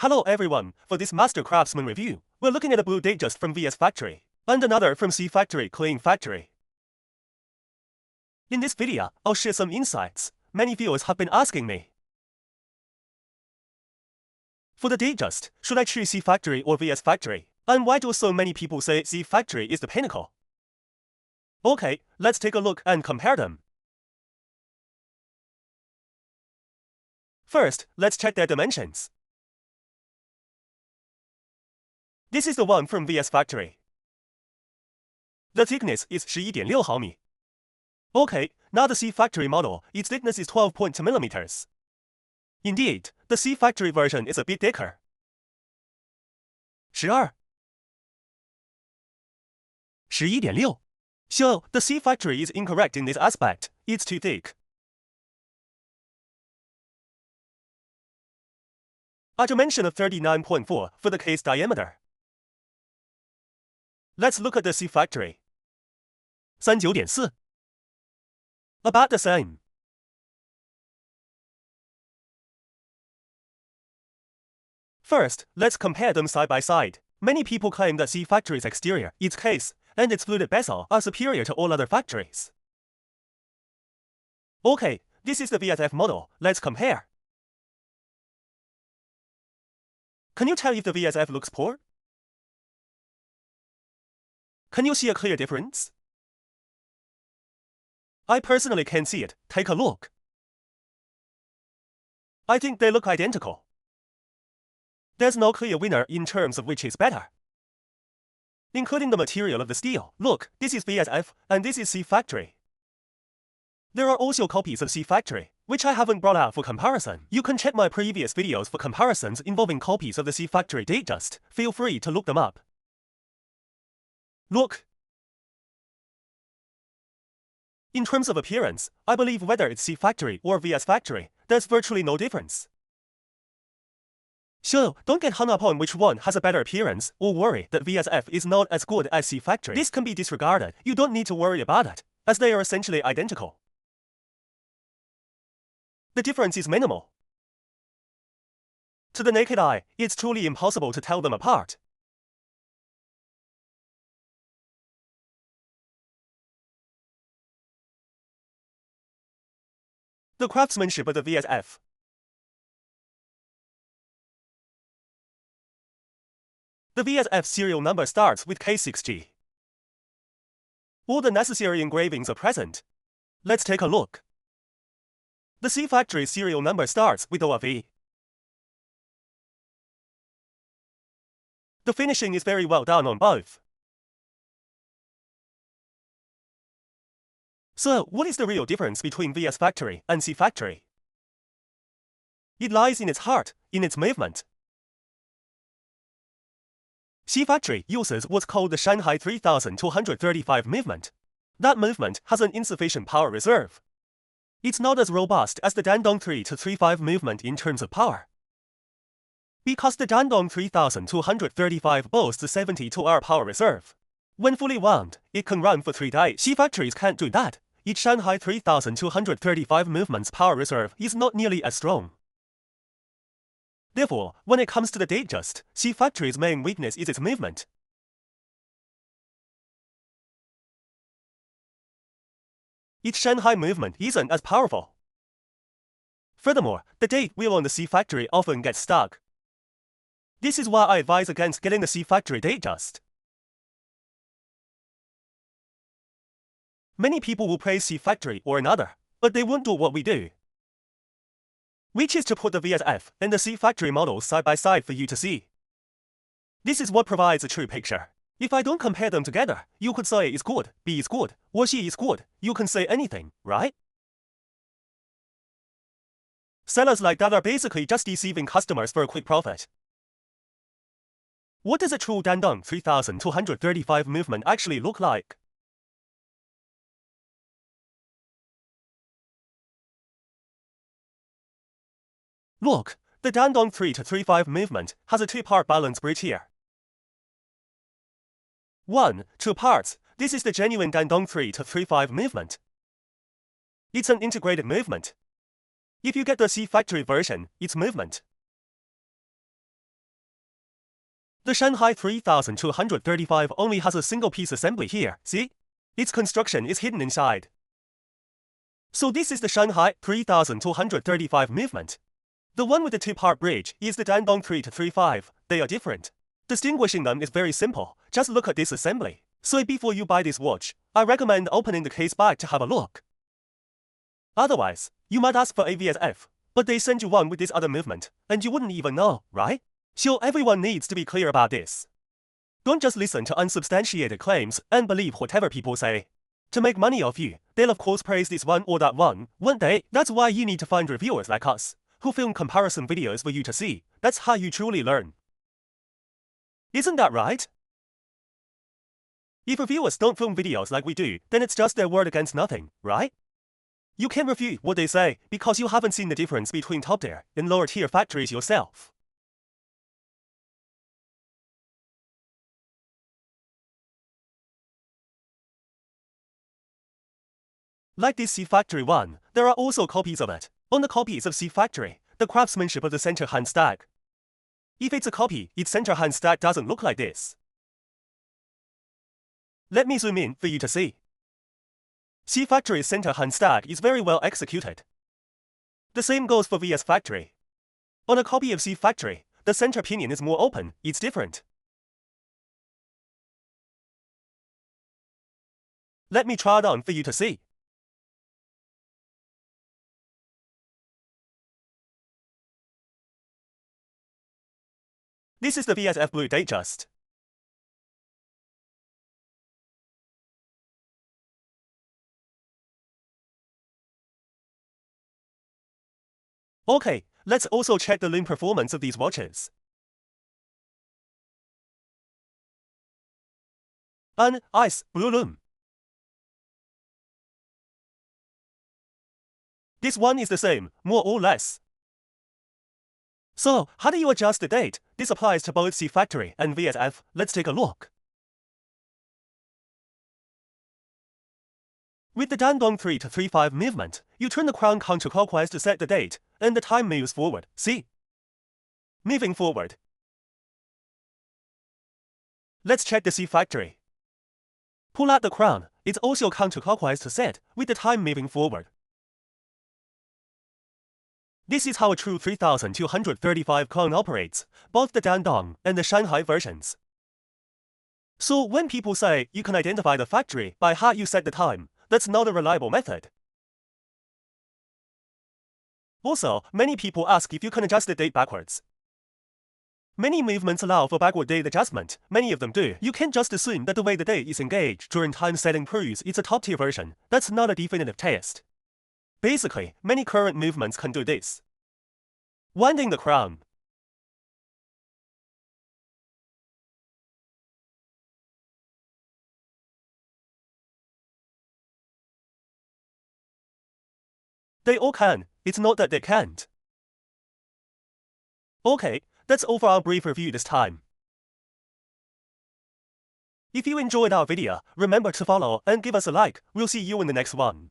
Hello everyone, for this Master Craftsman review, we're looking at a blue Datejust from VS Factory, and another from C Factory Clean Factory. In this video, I'll share some insights many viewers have been asking me. For the Datejust, should I choose C Factory or VS Factory? And why do so many people say C Factory is the pinnacle? Okay, let's take a look and compare them. First, let's check their dimensions. This is the one from VS Factory. The thickness is 11.6 毫米. Okay, now the C Factory model, its thickness is 12.2 millimeters. Indeed, the C Factory version is a bit thicker. 12. 11.6. So, the C Factory is incorrect in this aspect, it's too thick. A dimension of 39.4 for the case diameter. Let's look at the C Factory. 39.4. About the same. First, let's compare them side by side. Many people claim that C Factory's exterior, its case, and its fluted bezel are superior to all other factories. Okay, this is the VSF model, let's compare. Can you tell if the VSF looks poor? Can you see a clear difference? I personally can't see it, take a look. I think they look identical. There's no clear winner in terms of which is better. Including the material of the steel. Look, this is VSF, and this is C Factory. There are also copies of C Factory, which I haven't brought out for comparison. You can check my previous videos for comparisons involving copies of the C Factory Datejust. Feel free to look them up. Look. In terms of appearance, I believe whether it's C Factory or VS Factory, there's virtually no difference. So, don't get hung up on which one has a better appearance, or worry that VSF is not as good as C Factory. This can be disregarded, you don't need to worry about it, as they are essentially identical. The difference is minimal. To the naked eye, it's truly impossible to tell them apart. The craftsmanship of the VSF. The VSF serial number starts with K6G. All the necessary engravings are present. Let's take a look. The C Factory serial number starts with ORV. The finishing is very well done on both. So, what is the real difference between VS Factory and C Factory? It lies in its heart, in its movement. C Factory uses what's called the Shanghai 3235 movement. That movement has an insufficient power reserve. It's not as robust as the Dandong 3-35 movement in terms of power. Because the Dandong 3235 boasts a 72-hour power reserve. When fully wound, it can run for 3 days. C Factories can't do that. Its Shanghai 3235 movement's power reserve is not nearly as strong. Therefore, when it comes to the Datejust, C Factory's main weakness is its movement. Its Shanghai movement isn't as powerful. Furthermore, the date wheel on the C Factory often gets stuck. This is why I advise against getting the C Factory Datejust. Many people will praise C Factory or another, but they won't do what we do, which is to put the VSF and the C Factory models side by side for you to see. This is what provides a true picture. If I don't compare them together, you could say it's good, B is good, or C is good. You can say anything, right? Sellers like that are basically just deceiving customers for a quick profit. What does a true Dandong 3235 movement actually look like? Look, the Dandong 3-35 movement has a 2-part balance bridge here. 1. 2 parts. This is the genuine Dandong 3-35 movement. It's an integrated movement. If you get the C Factory version, it's movement. The Shanghai 3235 only has a single piece assembly here, see? Its construction is hidden inside. So this is the Shanghai 3235 movement. The one with the two-part bridge is the Dandong 3-35, they are different. Distinguishing them is very simple, just look at this assembly. So before you buy this watch, I recommend opening the case back to have a look. Otherwise, you might ask for a VSF, but they send you one with this other movement, and you wouldn't even know, right? So everyone needs to be clear about this. Don't just listen to unsubstantiated claims and believe whatever people say. To make money off you, they'll of course praise this one or that one day. That's why you need to find reviewers like us, who film comparison videos for you to see. That's how you truly learn. Isn't that right? If reviewers don't film videos like we do, then it's just their word against nothing, right? You can refute what they say because you haven't seen the difference between top-tier and lower-tier factories yourself. Like this C Factory one, there are also copies of it. On the copies of C Factory, the craftsmanship of the center hand stack. If it's a copy, its center hand stack doesn't look like this. Let me zoom in for you to see. C Factory's center hand stack is very well executed. The same goes for VS Factory. On a copy of C Factory, the center pinion is more open, it's different. Let me try it on for you to see. This is the VSF Blue Datejust. Okay, let's also check the Lume performance of these watches. An ice blue Lume. This one is the same, more or less. So, how do you adjust the date? This applies to both C Factory and VSF. Let's take a look. With the Dandong 3-35 movement, you turn the crown counterclockwise to set the date, and the time moves forward. See? Moving forward. Let's check the C Factory. Pull out the crown. It's also counterclockwise to set, with the time moving forward. This is how a true 3235 clone operates, both the Dandong and the Shanghai versions. So when people say you can identify the factory by how you set the time, that's not a reliable method. Also, many people ask if you can adjust the date backwards. Many movements allow for backward date adjustment, many of them do. You can't just assume that the way the date is engaged during time setting proves it's a top-tier version. That's not a definitive test. Basically, many current movements can do this. Winding the crown. They all can, it's not that they can't. Okay, that's all for our brief review this time. If you enjoyed our video, remember to follow and give us a like. We'll see you in the next one.